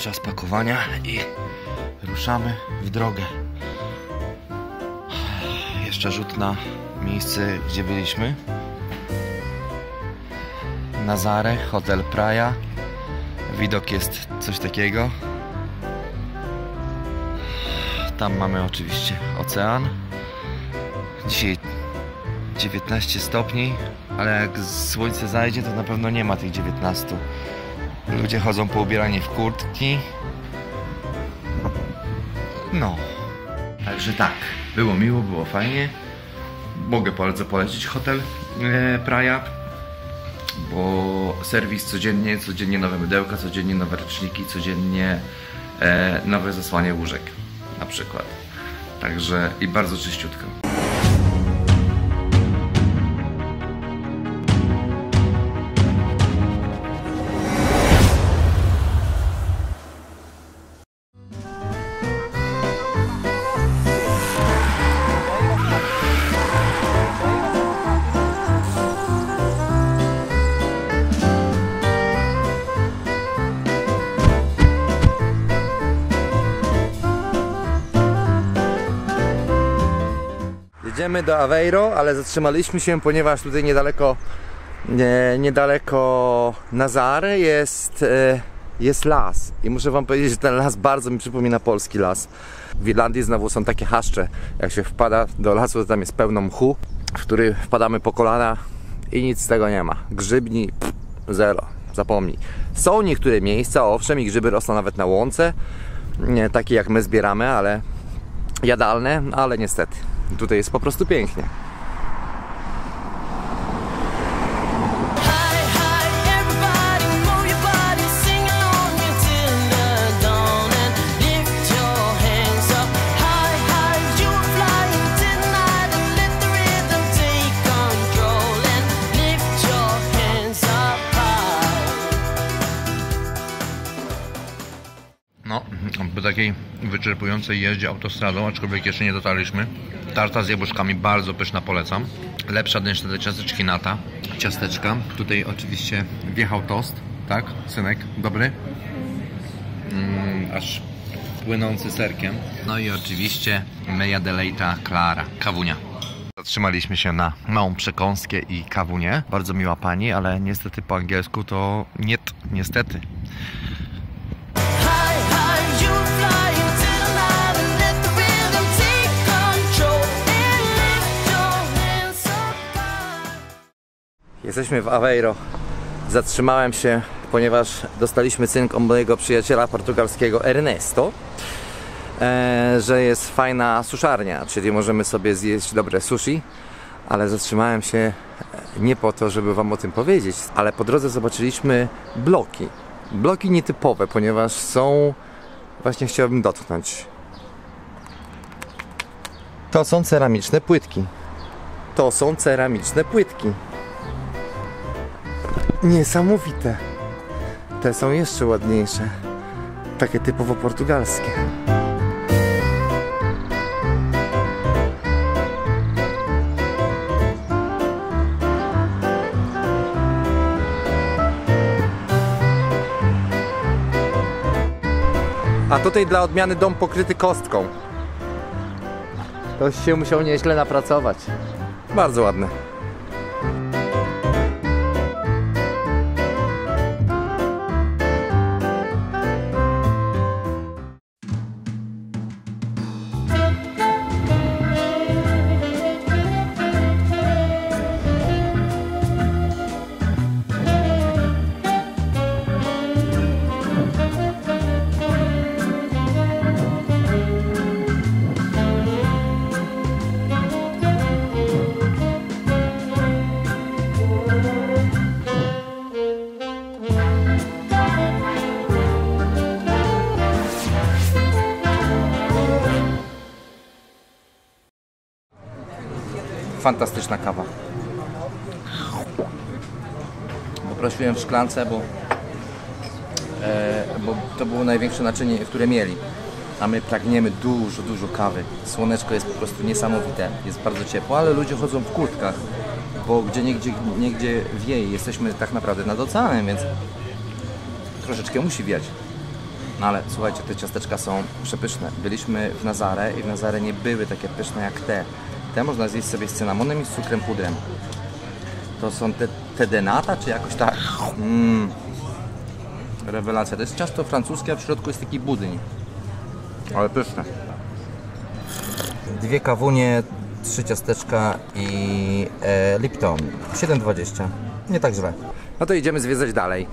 czas pakowania i ruszamy w drogę. Jeszcze rzut na miejsce, gdzie byliśmy. Nazare, hotel Praia. Widok jest coś takiego. Tam mamy oczywiście ocean. Dzisiaj 19 stopni, ale jak słońce zajdzie, to na pewno nie ma tych 19. Ludzie chodzą poubierani w kurtki. No. Także tak, było miło, było fajnie. Mogę bardzo polecić hotel Praia, bo serwis codziennie nowe mydełka, codziennie nowe ręczniki, codziennie nowe zasłanie łóżek na przykład. Także i bardzo czyściutko. Jedziemy do Aveiro, ale zatrzymaliśmy się, ponieważ tutaj niedaleko Nazary jest las. I muszę wam powiedzieć, że ten las bardzo mi przypomina polski las. W Irlandii znowu są takie chaszcze. Jak się wpada do lasu, to tam jest pełno mchu, w który wpadamy po kolana i nic z tego nie ma. Grzybni zero, zapomnij. Są niektóre miejsca, owszem, i grzyby rosną nawet na łące, takie jak my zbieramy, ale jadalne, ale niestety. Tutaj jest po prostu pięknie. No, po takiej wyczerpującej jeździe autostradą, aczkolwiek jeszcze nie dotarliśmy. Tarta z jabłuszkami, bardzo pyszna, polecam. Lepsza niż te ciasteczki Nata. Ciasteczka. Tutaj oczywiście wjechał tost, tak? Synek, dobry? Aż płynący serkiem. No i oczywiście Meja Deleita Clara, kawunia. Zatrzymaliśmy się na małą przekąskę i kawunię. Bardzo miła pani, ale niestety po angielsku to nie, niestety. Jesteśmy w Aveiro. Zatrzymałem się, ponieważ dostaliśmy cynk od mojego przyjaciela portugalskiego Ernesto, że jest fajna suszarnia, czyli możemy sobie zjeść dobre sushi, ale zatrzymałem się nie po to, żeby wam o tym powiedzieć, ale po drodze zobaczyliśmy bloki. Bloki nietypowe, ponieważ są... Właśnie chciałbym dotknąć. To są ceramiczne płytki. To są ceramiczne płytki. Niesamowite. Te są jeszcze ładniejsze. Takie typowo portugalskie. A tutaj dla odmiany dom pokryty kostką. Ktoś się musiał nieźle napracować. Bardzo ładne. Fantastyczna kawa. Poprosiłem w szklance, bo to było największe naczynie, które mieli. A my pragniemy dużo kawy. Słoneczko jest po prostu niesamowite. Jest bardzo ciepło, ale ludzie chodzą w kurtkach, bo niegdzie wieje. Jesteśmy tak naprawdę nad oceanem, więc troszeczkę musi wiać. No ale słuchajcie, te ciasteczka są przepyszne. Byliśmy w Nazare i w Nazare nie były takie pyszne jak te. Te można zjeść sobie z cynamonem i z cukrem pudrem. To są te denata, czy jakoś tak? Rewelacja. To jest ciasto francuskie, a w środku jest taki budyń. Ale pyszne. 2 kawunie, 3 ciasteczka i Lipton. 7,20. Nie tak źle. No to idziemy zwiedzać dalej.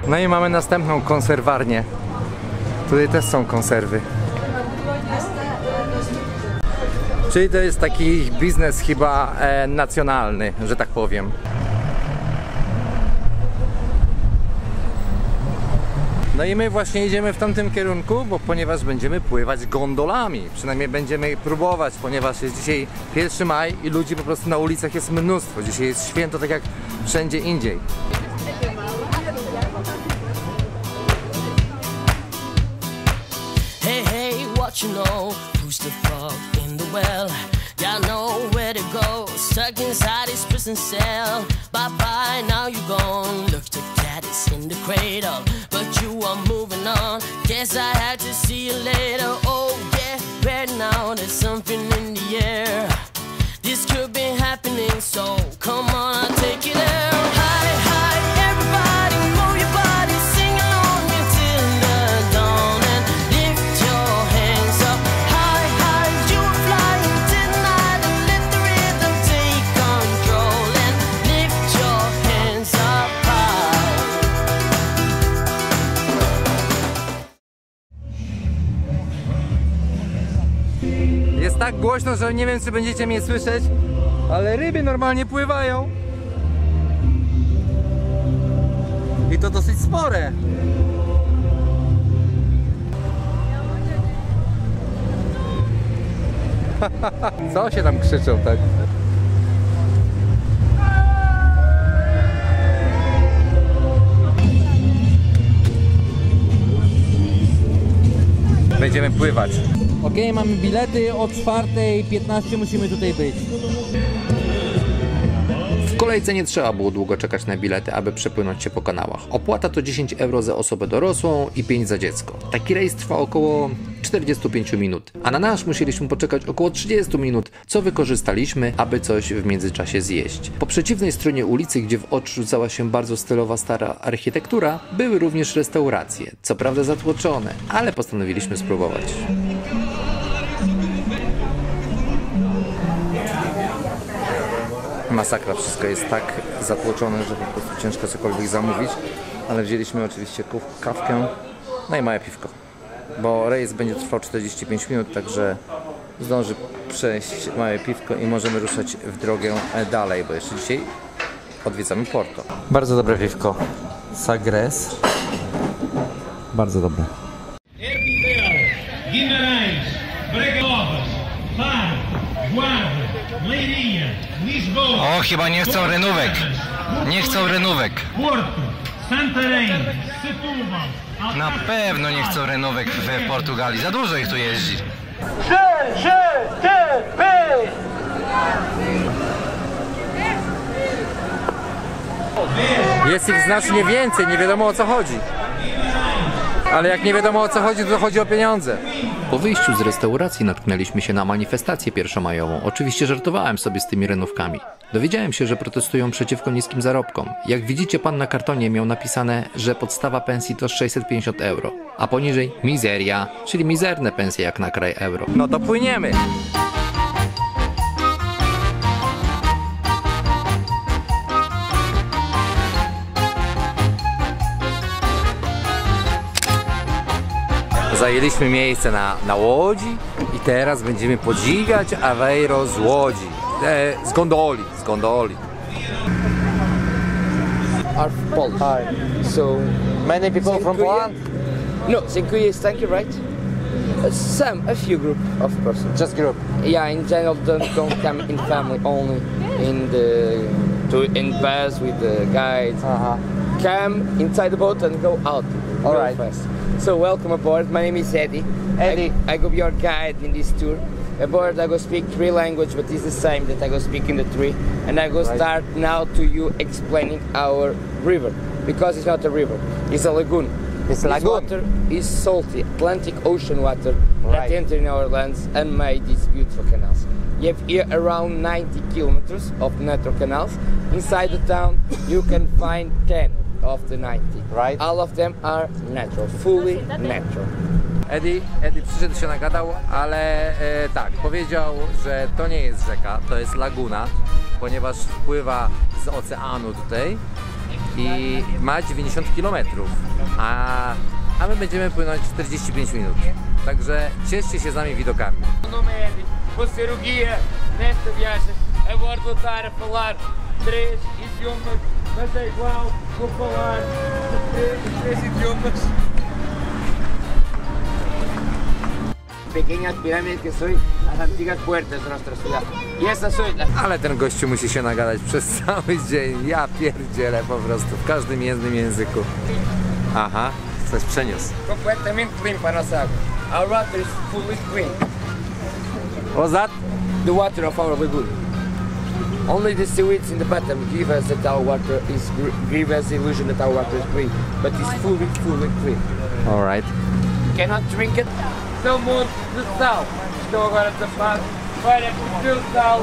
No i mamy następną konserwarnię. Tutaj też są konserwy. Czyli to jest taki biznes chyba nacjonalny, że tak powiem. No i my właśnie idziemy w tamtym kierunku, ponieważ będziemy pływać gondolami. Przynajmniej będziemy próbować, ponieważ jest dzisiaj 1 maj i ludzi po prostu na ulicach jest mnóstwo. Dzisiaj jest święto tak jak wszędzie indziej. You know who's the frog in the well? Got nowhere to go, stuck inside his prison cell. Bye bye, now you gone. Look, the cat is in the cradle, but you are moving on. Guess I had to see you later. Oh yeah, right now there's something in the air. This could be happening, so come on, I'll take you there. Hi, hi, everybody, move your body, sing along until the dawn and lift your hands up. High, high, you are flying tonight and let the rhythm take control and lift your hands up high. Jest tak głośno, że nie wiem, czy będziecie mnie słyszeć, ale ryby normalnie pływają. I to dosyć spore. Co się tam krzyczą tak? Będziemy pływać. Ok, mamy bilety, o 4:15 musimy tutaj być. W kolejce nie trzeba było długo czekać na bilety, aby przepłynąć się po kanałach. Opłata to 10 euro za osobę dorosłą i 5 za dziecko. Taki rejs trwa około 45 minut, a na nasz musieliśmy poczekać około 30 minut, co wykorzystaliśmy, aby coś w międzyczasie zjeść. Po przeciwnej stronie ulicy, gdzie w oczy rzucała się bardzo stylowa stara architektura, były również restauracje, co prawda zatłoczone, ale postanowiliśmy spróbować. Masakra, wszystko jest tak zatłoczone, że po prostu ciężko cokolwiek zamówić, ale wzięliśmy oczywiście kawkę, no i małe piwko, bo rejs będzie trwał 45 minut, także zdąży przejść małe piwko i możemy ruszać w drogę dalej, bo jeszcze dzisiaj odwiedzamy Porto. Bardzo dobre piwko, Sagres, bardzo dobre. Guimarães, Braganças, Faro, Guarda, Leiria, Lisboa. O, chyba nie chcą renówek. Nie chcą renówek. Porto, Santarém, Setúbal. Na pewno nie chcą renówek w Portugalii. Za dużo ich tu jeździ. Jest ich znacznie więcej, nie wiadomo o co chodzi. Ale jak nie wiadomo o co chodzi, to chodzi o pieniądze. Po wyjściu z restauracji natknęliśmy się na manifestację pierwszomajową. Oczywiście żartowałem sobie z tymi renówkami. Dowiedziałem się, że protestują przeciwko niskim zarobkom. Jak widzicie, pan na kartonie miał napisane, że podstawa pensji to 650 euro, a poniżej mizeria, czyli mizerne pensje jak na kraj euro. No to płyniemy. Zajęliśmy miejsce na łodzi i teraz będziemy podzigać Aveiro z łodzi, z gondoli. Are Polish. Hi. So Many people from Poland? no, Senkuya is thank you, right? A few group of persons. Just group. Yeah, in general, don't come in family only. In bus with the guides. come inside the boat and go out. All real right. fast. So welcome aboard. My name is Eddie. Eddie. I go be your guide in this tour. Aboard I go speak 3 languages, but it's the same that I go speak in the 3. And I go start now to you explaining our river. Because it's not a river, it's a lagoon. It's This lagoon. water is salty, Atlantic Ocean water Right. that enter in our lands and made these beautiful canals. You have here around 90 kilometers of natural canals. Inside the town you can find 10 of the 90. Right. All of them are natural, fully natural. Eddie przyszedł, się nagadał, ale tak, powiedział, że to nie jest rzeka, to jest laguna, ponieważ wpływa z oceanu tutaj i ma 90 km, a my będziemy płynąć 45 minut. Także cieszcie się z nami widokami. O nome é Eddie. Vou ser o guia nesta viagem. Agora vou estar a falar 3 idiomas, mas é igual, vou falar 3 idiomas. Pequeñas pirámides que son las antiguas puertas de nuestra ciudad. Y esas son las Ale ten gościu musi się nagadać przez cały dzień, ja pierdzielę po prostu, w każdym jednym języku. Aha, coś przeniósł. completamente limpa a nossa água. Our water is fully clean. What's that? The water of our lagoon. Only the seaweeds in the bottom give us that our water is give us the illusion that our water is green, but it's fully clean. Alright. Cannot drink it. No more de sal. Estou agora tapado para o sal.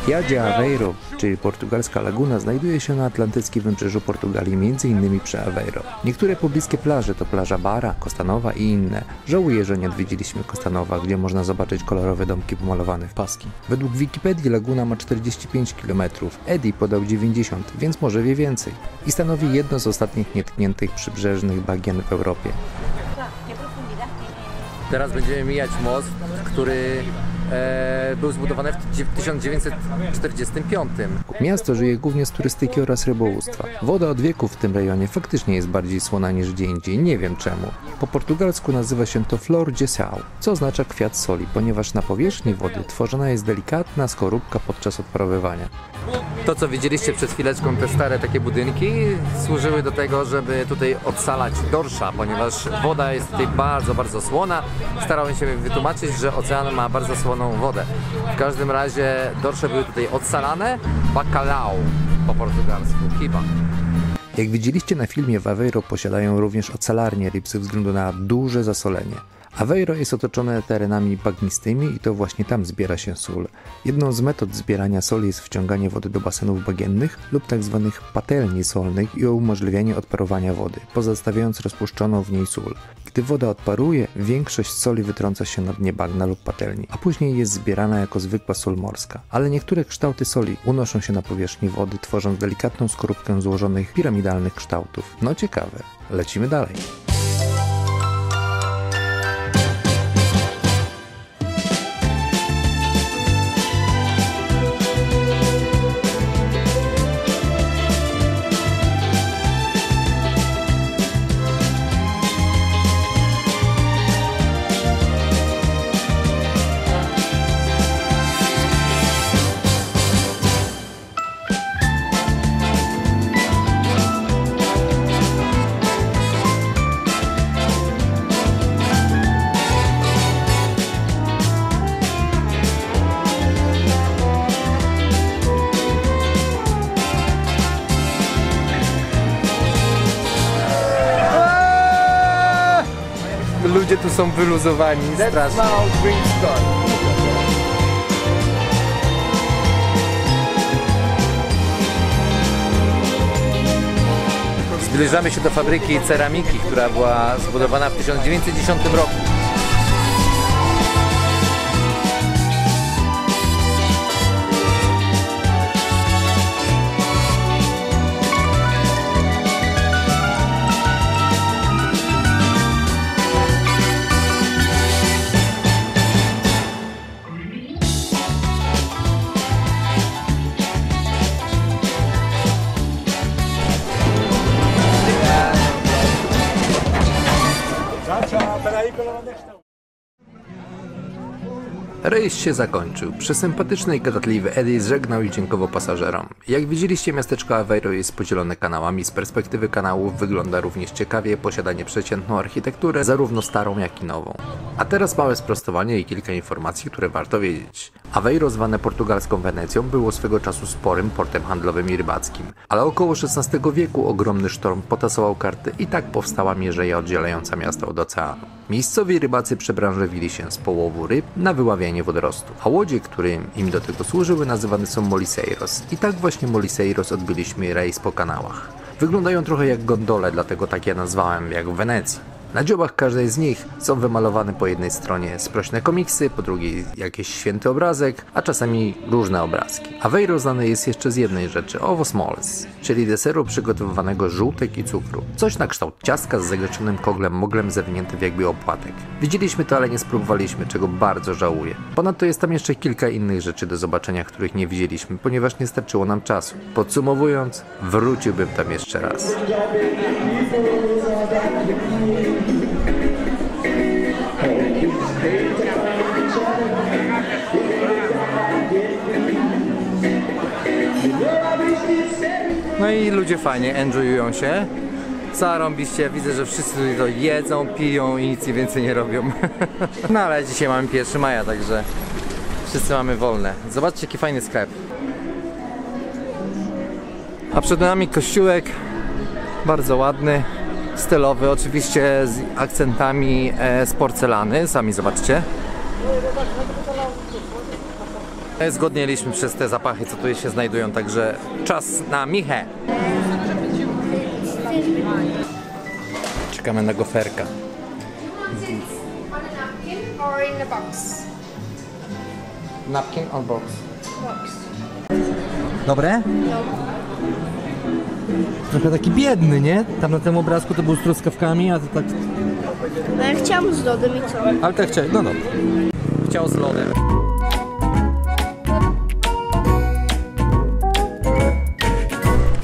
Ilha de Aveiro, czyli portugalska laguna, znajduje się na atlantyckim wybrzeżu Portugalii, m.in. przy Aveiro. Niektóre pobliskie plaże to plaża Barra, Costa Nova i inne. Żałuję, że nie odwiedziliśmy Costa Nova, gdzie można zobaczyć kolorowe domki pomalowane w paski. Według Wikipedii laguna ma 45 km, Eddie podał 90, więc może wie więcej. I stanowi jedno z ostatnich nietkniętych przybrzeżnych bagien w Europie. Teraz będziemy mijać most, który był zbudowany w 1945. Miasto żyje głównie z turystyki oraz rybołówstwa. Woda od wieków w tym rejonie faktycznie jest bardziej słona niż gdzie indziej, nie wiem czemu. Po portugalsku nazywa się to flor de sal, co oznacza kwiat soli, ponieważ na powierzchni wody tworzona jest delikatna skorupka podczas odparowywania. To, co widzieliście przed chwileczką, te stare takie budynki, służyły do tego, żeby tutaj odsalać dorsza, ponieważ woda jest tutaj bardzo, bardzo słona. Starałem się wytłumaczyć, że ocean ma bardzo słoną wodę. W każdym razie dorsze były tutaj odsalane, bacalhau po portugalsku, kiba. Jak widzieliście na filmie, w Aveiro posiadają również ocalarnie ryb ze względu na duże zasolenie. Aveiro jest otoczone terenami bagnistymi i to właśnie tam zbiera się sól. Jedną z metod zbierania soli jest wciąganie wody do basenów bagiennych lub tzw. patelni solnych i umożliwianie odparowania wody, pozostawiając rozpuszczoną w niej sól. Gdy woda odparuje, większość soli wytrąca się na dnie bagna lub patelni, a później jest zbierana jako zwykła sól morska. Ale niektóre kształty soli unoszą się na powierzchni wody, tworząc delikatną skorupkę złożonych piramidalnych kształtów. No ciekawe. Lecimy dalej. Ludzie tu są wyluzowani That's strasznie. small green star. Zbliżamy się do fabryki ceramiki, która była zbudowana w 1910 roku. Rejs się zakończył. Przesympatyczny i gadatliwy Eddie żegnał i dziękował pasażerom. Jak widzieliście, miasteczko Aveiro jest podzielone kanałami. Z perspektywy kanałów wygląda również ciekawie, posiadanie przeciętną architekturę, zarówno starą jak i nową. A teraz małe sprostowanie i kilka informacji, które warto wiedzieć. Aveiro, zwane portugalską Wenecją, było swego czasu sporym portem handlowym i rybackim, ale około XVI wieku ogromny sztorm potasował karty i tak powstała mierzeja oddzielająca miasto od oceanu. Miejscowi rybacy przebranżowili się z połowu ryb na wyławianie wodorostu, a łodzie, które im do tego służyły, nazywane są moliseiros. I tak właśnie moliseiros odbyliśmy rejs po kanałach. Wyglądają trochę jak gondole, dlatego tak je nazwałem, jak w Wenecji. Na dziobach każdej z nich są wymalowane po jednej stronie sprośne komiksy, po drugiej jakiś święty obrazek, a czasami różne obrazki. Aveiro znane jest jeszcze z jednej rzeczy, ovos moles, czyli deseru przygotowywanego z żółtek i cukru. Coś na kształt ciastka z zagraczonym moglem zawinięty w jakby opłatek. Widzieliśmy to, ale nie spróbowaliśmy, czego bardzo żałuję. Ponadto jest tam jeszcze kilka innych rzeczy do zobaczenia, których nie widzieliśmy, ponieważ nie starczyło nam czasu. Podsumowując, wróciłbym tam jeszcze raz. No i ludzie fajnie enjoyują się. Zarąbiście, widzę, że wszyscy tutaj to jedzą, piją i nic więcej nie robią. No ale dzisiaj mamy 1 maja, także wszyscy mamy wolne. Zobaczcie, jaki fajny sklep. A przed nami kościółek, bardzo ładny, stylowy, oczywiście z akcentami z porcelany, sami zobaczcie. Zgodnieliśmy przez te zapachy, co tu się znajdują, także czas na michę. Czekamy na goferka. Or in the box? Napkin or box? Box. Dobre? No. Trochę taki biedny, nie? Tam na tym obrazku to był z truskawkami, a to tak... No ja chciałam z lodem i co? Ale tak chciałem, no dobra. Chciał z lodem.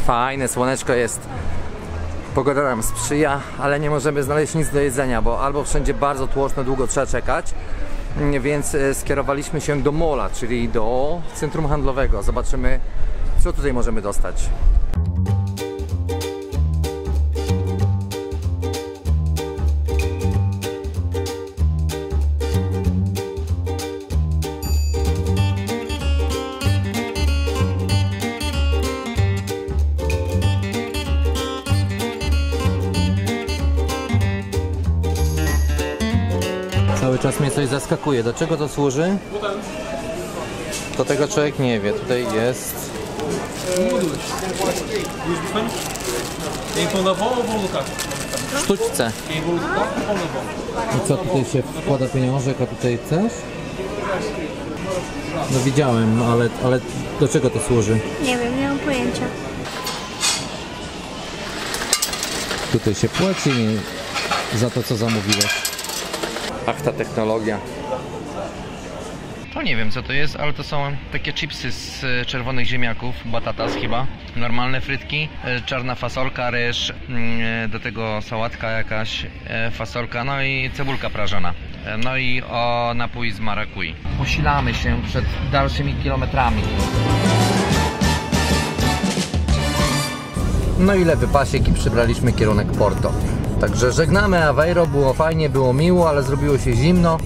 Fajne, słoneczko jest. Pogoda nam sprzyja, ale nie możemy znaleźć nic do jedzenia, bo albo wszędzie bardzo tłoczno, długo trzeba czekać, więc skierowaliśmy się do mola, czyli do centrum handlowego. Zobaczymy, co tutaj możemy dostać. Cały czas mnie coś zaskakuje. Do czego to służy? To tego człowiek nie wie. Tutaj jest... Sztućce. I co, tutaj się wkłada pieniążek, a tutaj chcesz? No widziałem, ale do czego to służy? Nie wiem, nie mam pojęcia. Tutaj się płaci za to, co zamówiłeś. Ach, ta technologia. To nie wiem, co to jest, ale to są takie chipsy z czerwonych ziemniaków, batatas chyba. Normalne frytki, czarna fasolka, ryż, do tego sałatka jakaś, fasolka, no i cebulka prażona. No i napój z marakui. Posilamy się przed dalszymi kilometrami. No i lewy pasiek i przybraliśmy kierunek Porto. Także żegnamy Aveiro, było fajnie, było miło, ale zrobiło się zimno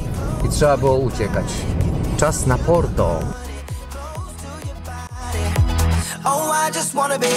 i trzeba było uciekać. Czas na Porto. Oh, I just wanna be